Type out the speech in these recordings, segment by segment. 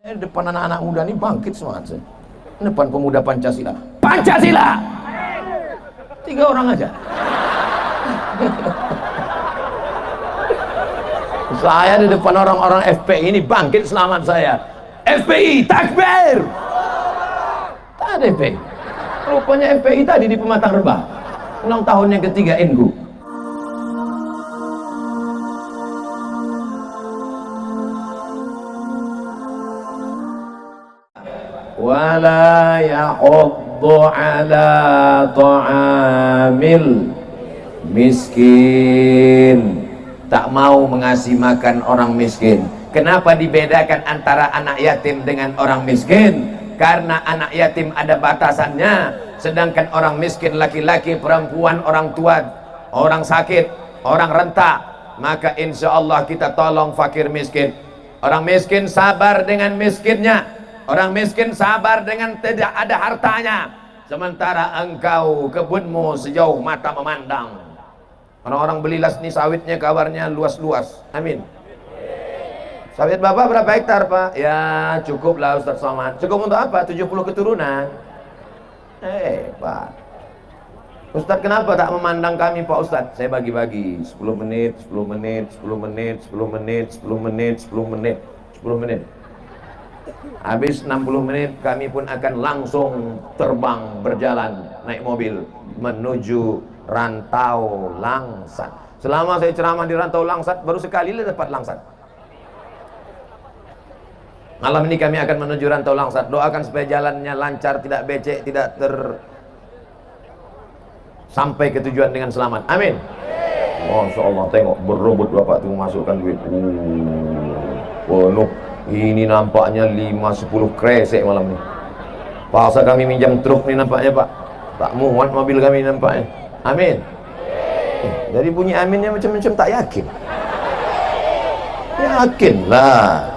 Depan anak-anak muda ini bangkit semangat saya. Depan pemuda Pancasila. Pancasila! 3 orang aja. Saya di depan orang-orang FPI ini bangkit selamat saya. FPI takbir! Tak ada FPI. Rupanya FPI tadi di Pematang Rebah. Ulang tahun yang ketiga NGU. Wala yahuddu ala ta'amil miskin. Tak mau mengasih makan orang miskin. Kenapa dibedakan antara anak yatim dengan orang miskin? Karena anak yatim ada batasannya, sedangkan orang miskin laki-laki, perempuan, orang tua, orang sakit, orang renta, maka insya Allah kita tolong fakir miskin. Orang miskin sabar dengan miskinnya, orang miskin sabar dengan tidak ada hartanya, sementara engkau kebunmu sejauh mata memandang. Orang-orang beli las nih sawitnya kabarnya luas-luas. Amin. Sawit bapak berapa hektar pak? Ya cukup lah Ustaz Somad. Cukup untuk apa? 70 keturunan. Pak Ustaz kenapa tak memandang kami Pak Ustaz? Saya bagi-bagi 10 menit, 10 menit, 10 menit, 10 menit, 10 menit, 10 menit, 10 menit. Habis 60 menit kami pun akan langsung terbang berjalan naik mobil menuju Rantau Langsat. Selama saya ceramah di Rantau Langsat baru sekali dapat Langsat. Malam ini kami akan menuju Rantau Langsat. Doakan supaya jalannya lancar, tidak becek, tidak sampai ke tujuan dengan selamat. Amin. Masya Allah, tengok berebut bapak tuh memasukkan duit. Penuh. Ini nampaknya 5-10 kresek malam ini. Paksa kami minjam truk nih nampaknya pak. Tak muat mobil kami nampaknya. Amin. Dari bunyi aminnya macam-macam tak yakin. Yakinlah.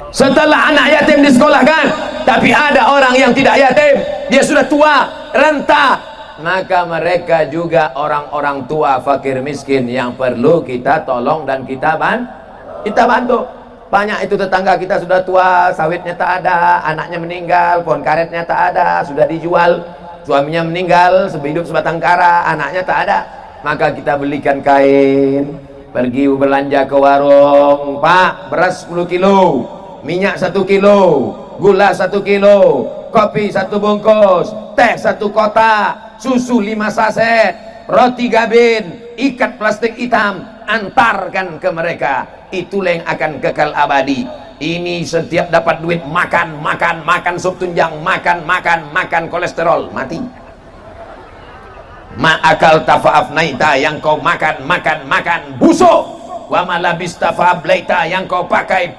Setelah anak yatim disekolahkan, tapi ada orang yang tidak yatim, dia sudah tua, renta, maka mereka juga orang-orang tua fakir miskin yang perlu kita tolong dan kita bantu. Banyak itu tetangga kita sudah tua, sawitnya tak ada, anaknya meninggal, pohon karetnya tak ada, sudah dijual, suaminya meninggal, hidup sebatang kara, anaknya tak ada, maka kita belikan kain, pergi belanja ke warung, Pak, beras 10 kilo, minyak 1 kilo, gula 1 kilo, kopi 1 bungkus, teh 1 kotak, susu 5 saset, roti gabin, ikat plastik hitam, antarkan ke mereka. Itulah yang akan kekal abadi. Ini setiap dapat duit makan sup tunjang, makan kolesterol, mati. Ma'akal tafa'afnaita, yang kau makan busuk. Wa malabista fa'ablaita, yang kau pakai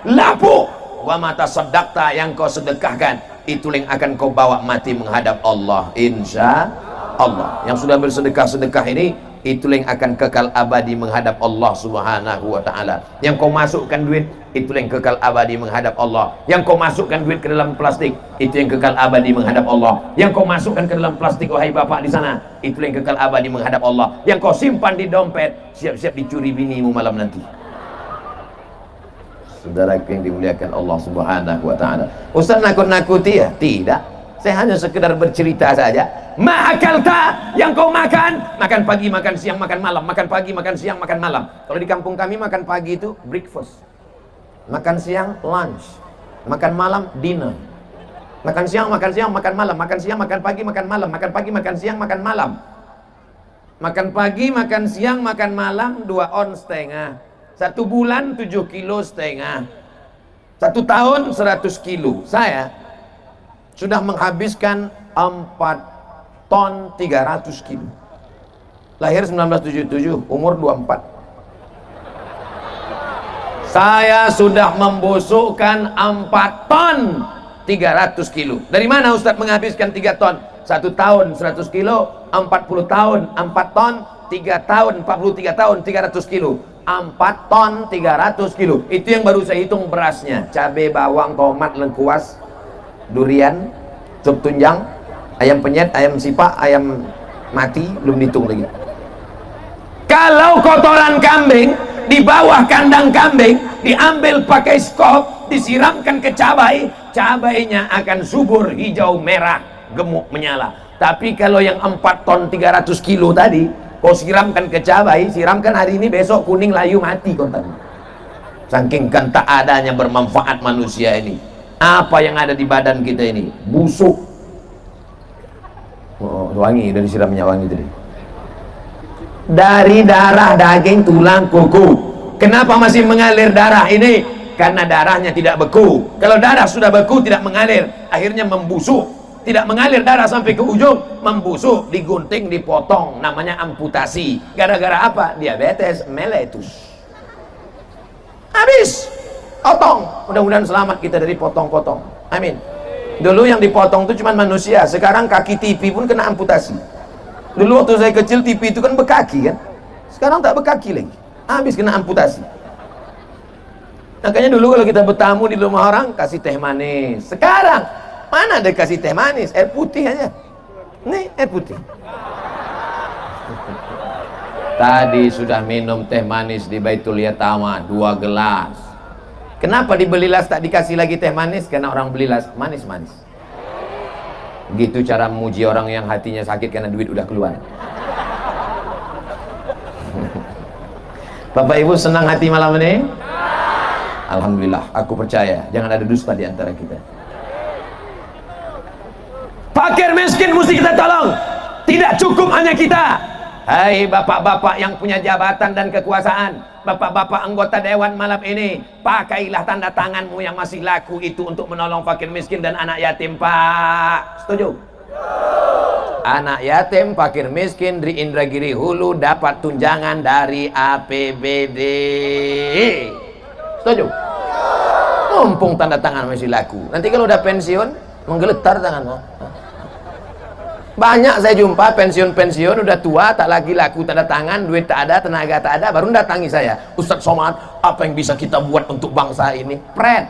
lapuk. Wa mata sedakta, yang kau sedekahkan, itu yang akan kau bawa mati menghadap Allah insya Allah. Yang sudah bersedekah ini, itu yang akan kekal abadi menghadap Allah subhanahu wa ta'ala. Yang kau masukkan duit, itu yang kekal abadi menghadap Allah. Yang kau masukkan duit ke dalam plastik, itu yang kekal abadi menghadap Allah. Yang kau masukkan ke dalam plastik, wahai bapak di sana, itu yang kekal abadi menghadap Allah. Yang kau simpan di dompet, siap-siap dicuri binimu malam nanti. Saudara yang dimuliakan Allah subhanahu wa ta'ala. Ustaz nakut-nakuti ya? Tidak. Saya hanya sekedar bercerita saja. Ma'akalta, yang kau makan pagi, makan siang, makan malam, makan pagi, makan siang, makan malam. Kalau di kampung kami makan pagi itu breakfast, makan siang lunch, makan malam dinner, makan siang, makan malam, makan siang, makan pagi, makan malam, makan pagi, makan siang, makan malam, makan pagi, makan siang, makan malam, 2 ons setengah. 1 bulan 7,5 kilo. 1 tahun 100 kilo. Saya sudah menghabiskan 4 ton 300 kilo. Lahir 1977, umur 24. Saya sudah membusukkan 4 ton 300 kilo. Dari mana Ustadz menghabiskan 3 ton? 1 tahun 100 kilo, 40 tahun 4 ton, 3 tahun 43 tahun 300 kilo. 4 ton 300 kilo. Itu yang baru saya hitung berasnya. Cabai, bawang, tomat, lengkuas, durian, sup tunjang, ayam penyet, ayam sipak, ayam mati, belum dihitung lagi. Kalau kotoran kambing di bawah kandang kambing, diambil pakai skop, disiramkan ke cabai, cabainya akan subur, hijau, merah, gemuk, menyala. Tapi kalau yang 4 ton 300 kilo tadi, kau siramkan ke cabai, siramkan hari ini, besok kuning, layu, mati kontan. Saking kan tak adanya bermanfaat manusia ini. Apa yang ada di badan kita ini? Busuk. Oh, wangi, dari siramnya wangi tadi. Dari darah, daging, tulang, kuku. Kenapa masih mengalir darah ini? Karena darahnya tidak beku. Kalau darah sudah beku, tidak mengalir, akhirnya membusuk. Tidak mengalir darah sampai ke ujung, membusuk, digunting, dipotong, namanya amputasi. Gara-gara apa? Diabetes mellitus. Habis, potong. Mudah-mudahan selamat kita dari potong-potong. Amin. Dulu yang dipotong itu cuma manusia, sekarang kaki TV pun kena amputasi. Dulu waktu saya kecil TV itu kan bekaki kan, sekarang tak bekaki lagi, habis kena amputasi. Makanya dulu kalau kita bertamu di rumah orang kasih teh manis, sekarang mana ada kasih teh manis, air putih aja. Nih air putih. Tadi sudah minum teh manis di Baitul Yatama 2 gelas. Kenapa dibeli las tak dikasih lagi teh manis? Karena orang beli las manis-manis. Gitu cara memuji orang yang hatinya sakit karena duit udah keluar. Bapak Ibu senang hati malam ini? Alhamdulillah, aku percaya jangan ada dusta di antara kita. Fakir miskin mesti kita tolong. Tidak cukup hanya kita. Hai bapak-bapak yang punya jabatan dan kekuasaan, bapak-bapak anggota dewan malam ini, pakailah tanda tanganmu yang masih laku itu untuk menolong fakir miskin dan anak yatim, Pak. Setuju? Anak yatim, fakir miskin di Indragiri Hulu dapat tunjangan dari APBD. Setuju? Mumpung tanda tangan masih laku. Nanti kalau udah pensiun, menggeletar tanganmu. Banyak saya jumpa pensiun-pensiun udah tua, tak lagi laku tanda tangan, duit tak ada, tenaga tak ada, baru datangi saya. Ustadz Somad, apa yang bisa kita buat untuk bangsa ini? Pret.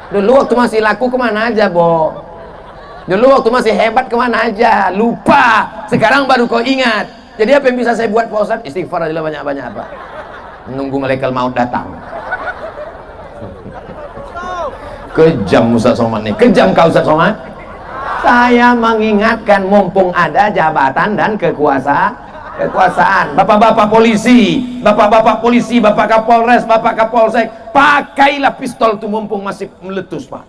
Dulu waktu masih laku kemana aja, Bo? Dulu waktu masih hebat kemana aja? Lupa. Sekarang baru kau ingat. Jadi apa yang bisa saya buat, Pak Ustadz? Istighfar aja banyak-banyak apa? Menunggu malaikat maut datang. Kejam Ustadz Somad nih. Kejam kau Ustadz Somad. Saya mengingatkan mumpung ada jabatan dan kekuasaan. Bapak-bapak polisi, bapak-bapak polisi, bapak Kapolres, bapak Kapolsek, pakailah pistol itu mumpung masih meletus, Pak.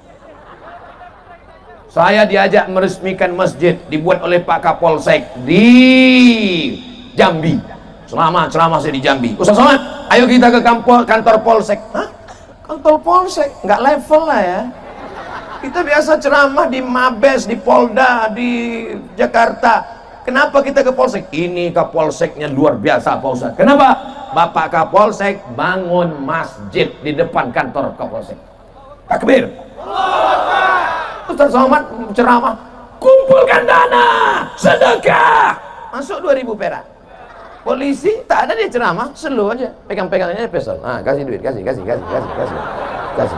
Saya diajak meresmikan masjid dibuat oleh Pak Kapolsek di Jambi. Ceramah saya di Jambi. Ustaz Somad, ayo kita ke kantor Polsek. Hah? Kantor Polsek? Nggak level lah ya. Kita biasa ceramah di Mabes, di Polda, di Jakarta. Kenapa kita ke Polsek? Ini Kapolseknya luar biasa, Pak Ustaz. Kenapa? Bapak Kapolsek bangun masjid di depan kantor Kapolsek. Takbir. Ustaz Somad ceramah, kumpulkan dana, sedekah. Masuk 2.000 perak. Polisi tak ada dia ceramah, slow aja, pegang-pegang aja pistol. Nah, kasih duit, kasih.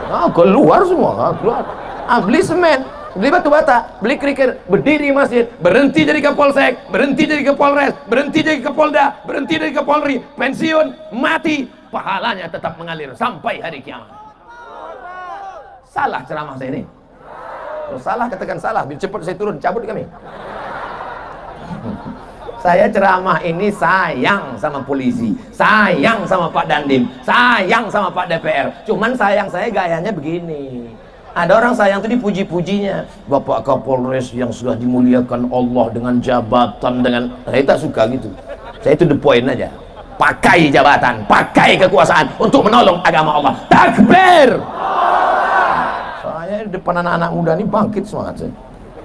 Ah, keluar semua, keluar. Ah, beli semen, beli batu bata, beli kerikil, berdiri masjid, berhenti jadi Kapolsek, berhenti jadi Kapolres, berhenti jadi Kapolda, berhenti jadi Kapolri, pensiun, mati, pahalanya tetap mengalir sampai hari kiamat. Salah ceramah saya ini. Kalau salah katakan salah, biar cepat saya turun, cabut kami. Saya ceramah ini sayang sama polisi, sayang sama Pak Dandim, sayang sama Pak DPR. Cuman sayang saya gayanya begini. Ada orang sayang itu dipuji-pujinya. Bapak Kapolres yang sudah dimuliakan Allah dengan jabatan, dengan... Saya tak suka gitu. Saya itu the point aja. Pakai jabatan, pakai kekuasaan untuk menolong agama Allah. Takbir! Saya di depan anak-anak muda ini bangkit semangat saya.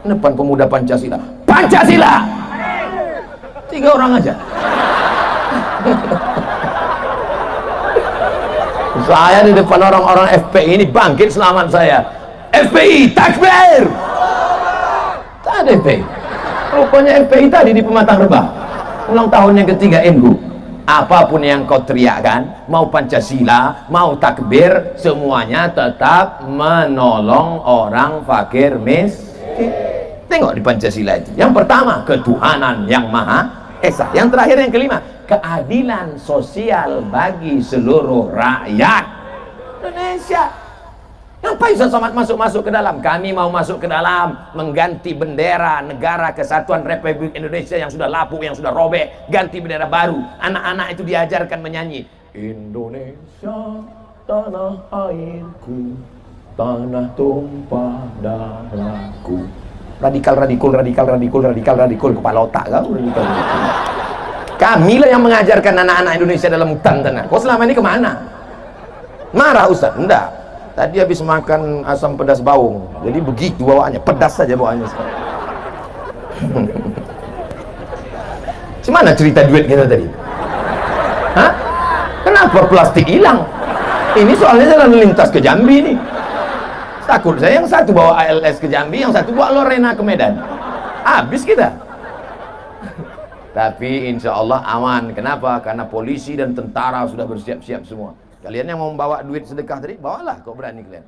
Di depan pemuda Pancasila. Pancasila! 3 orang aja. Saya di depan orang-orang FPI ini bangkit selamat saya. FPI takbir. Tak ada FPI. Rupanya FPI tadi di Pematang Rebah ulang tahun yang ketiga NU. Apapun yang kau teriakkan, mau Pancasila, mau takbir, semuanya tetap menolong orang fakir miskin. Tengok di Pancasila itu. Yang pertama, ketuhanan yang Maha Esa. Yang terakhir, yang kelima, keadilan sosial bagi seluruh rakyat Indonesia. Ngapain Ustaz Somad masuk ke dalam? Kami mau masuk ke dalam mengganti bendera negara kesatuan Republik Indonesia yang sudah lapuk, yang sudah robek, ganti bendera baru. Anak-anak itu diajarkan menyanyi Indonesia tanah airku, tanah tumpah darahku. Radikal kepala otak kau radikal. Kamilah yang mengajarkan anak-anak Indonesia dalam hutan tanah. Kau selama ini kemana? Marah Ustaz? Enggak. Tadi habis makan asam pedas baung, jadi begitu bawaannya, pedas saja bawaannya sekarang. Gimana cerita duit kita tadi? Hah? Kenapa plastik hilang? Ini soalnya jalan lintas ke Jambi nih. Takut saya yang satu bawa ALS ke Jambi, yang satu bawa Lorena ke Medan. Habis kita. Tapi insya Allah aman. Kenapa? Karena polisi dan tentara sudah bersiap-siap semua. Kalian yang mau membawa duit sedekah tadi, bawalah, kok berani kalian.